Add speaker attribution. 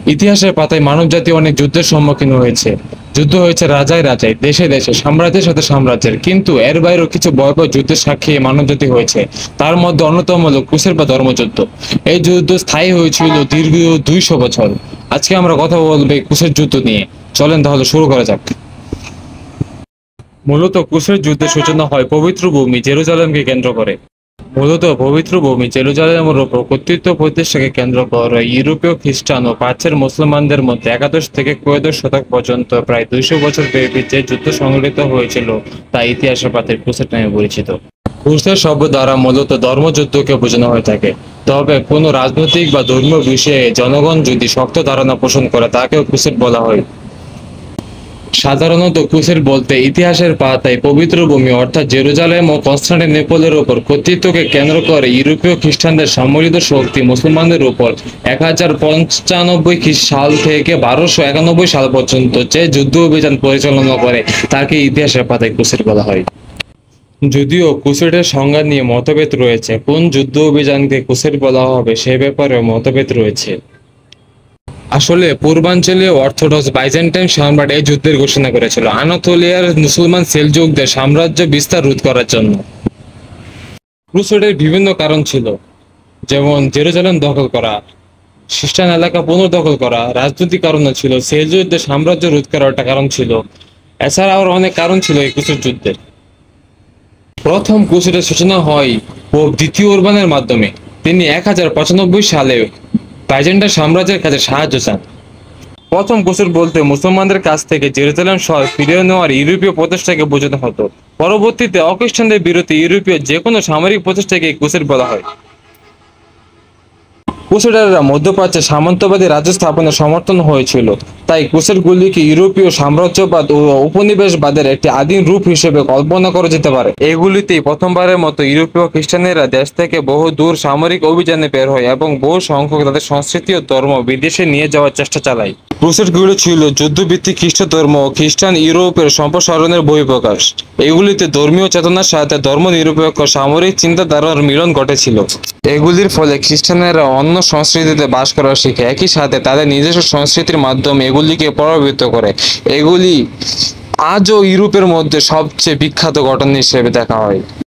Speaker 1: ইতিহাসের পাতায় মানবজাতি অনেক যুদ্ধের সম্মুখীন হয়েছে। যুদ্ধ হয়েছে রাজায় রাজায়, দেশে দেশে, সাম্রাজ্যের সাথে সাম্রাজ্যের, কিন্তু এর বাইরেও কিছু ভয়াবহ যুদ্ধের সাক্ষী মানবজাতি হয়েছে। তার মধ্যে অন্যতম হলো ক্রুসেড বা ধর্মযুদ্ধ। এই যুদ্ধ স্থায়ী হয়েছিল দীর্ঘ 200 বছর। আজকে আমরা কথা বলবো এই ক্রুসেড যুদ্ধ নিয়ে। চলেন তাহলে শুরু করা যাক। মূলত ক্রুসেড যুদ্ধের সূচনা হয় পবিত্র ভূমি জেরুজালেমকে কেন্দ্র করে। মূলত পবিত্র ভূমি জেরুজালেমের উপর কর্তৃত্ব প্রতিষ্ঠাকে কেন্দ্র করে ইউরোপীয় খ্রিস্টান ও প্রাচ্যের মুসলমানদের মধ্যে একাদশ থেকে ত্রয়োদশ শতক পর্যন্ত প্রায় 200 বছর ব্যাপী যে যুদ্ধ সংঘটিত হয়েছিল তা ইতিহাসের পাতায় ক্রুসেড নামে পরিচিত। ক্রুসেড শব্দ দ্বারা মূলত ধর্মযুদ্ধকে বোঝানো হয়ে থাকে। তবে কোনো রাজনৈতিক বা ধর্মীয় বিষয়ে জনগণ যদি শক্ত ধারণা পোষণ করে তাকেও ক্রুসেড বলা হয়। সাধারণত ক্রুসেড বলতে ইতিহাসের পাতায় পবিত্র ভূমি অর্থাৎ জেরুজালেম ও কনস্টান্টিনোপলের উপর কর্তৃত্বকে কেন্দ্র করে ইউরোপীয় খ্রিস্টানদের সম্মিলিত শক্তি মুসলমানদের উপর 1095 সাল থেকে 1291 সাল পর্যন্ত যে যুদ্ধ অভিযান পরিচালনা করে তাকে ইতিহাসের পাতায় ক্রুসেড বলা হয়। যদিও ক্রুসেডের সংজ্ঞা নিয়ে মতভেদ রয়েছে, কোন যুদ্ধ অভিযানকে ক্রুসেড বলা হবে সে ব্যাপারেও মতভেদ রয়েছে। আসলে পূর্বাঞ্চলীয় অর্থোডক্স বাইজেন্টাইন সম্রাট এই যুদ্ধের ঘোষণা করেছিল আনাতোলিয়ার মুসলমান সেলজুকদের সাম্রাজ্য বিস্তার রোধ করার জন্য। ক্রুসেডের বিভিন্ন কারণ ছিল, যেমন জেরুজালেম দখল করা, খ্রিস্টান এলাকা পুনর্দখল করা, রাজনৈতিক কারণও ছিল, সেলজুকদের সাম্রাজ্য রোধ করার একটা কারণ ছিল। এছাড়া আরো অনেক কারণ ছিল এই ক্রুসেড যুদ্ধের। প্রথম ক্রুসেডের সূচনা হয় পোপ দ্বিতীয় উরবানের মাধ্যমে। তিনি 1095 সালে বাইজেন্টাইন সাম্রাজ্যের কাছে সাহায্য চান। প্রথম ক্রুসেড বলতে মুসলমানদের কাছ থেকে জেরুজালেম শহর ফিরিয়ে নেওয়ার ইউরোপীয় প্রচেষ্টাকে বোঝানো হতো। পরবর্তীতে অখ্রিস্টানদের বিরুদ্ধে ইউরোপীয় যে কোনো সামরিক প্রচেষ্টাকে ক্রুসেড বলা হয়। ক্রুসেডাররা মধ্যপ্রাচ্যে সামন্তবাদী রাজ্য স্থাপনের সমর্থন হয়েছিল, তাই ক্রুসেডগুলিকে ইউরোপীয় সাম্রাজ্যবাদ ও উপনিবেশবাদের একটি আদিম রূপ হিসেবে কল্পনা করা যেতে পারে। এগুলিতেই প্রথমবারের মতো ইউরোপীয় খ্রিস্টানেরা দেশ থেকে বহু দূর সামরিক অভিযানে বের হয় এবং বহু সংখ্যক তাদের সংস্কৃতি ও ধর্ম বিদেশে নিয়ে যাওয়ার চেষ্টা চালায়। ক্রুসেডগুলি ছিল যুদ্ধভিত্তিক খ্রিস্ট ধর্ম ও খ্রিস্টান ইউরোপের সম্প্রসারণের বহিঃপ্রকাশ। এগুলিতে ধর্মীয় চেতনার সাথে ধর্মনিরপেক্ষ সামরিক চিন্তাধারার মিলন ঘটেছিল। এগুলির ফলে খ্রিস্টানেরা অন্য সংস্কৃতিতে বাস করা শিখে, একই সাথে তাদের নিজস্ব সংস্কৃতির মাধ্যমে এগুলিকে প্রভাবিত করে। এগুলি আজও ইউরোপের মধ্যে সবচেয়ে বিখ্যাত ঘটনা হিসেবে দেখা হয়।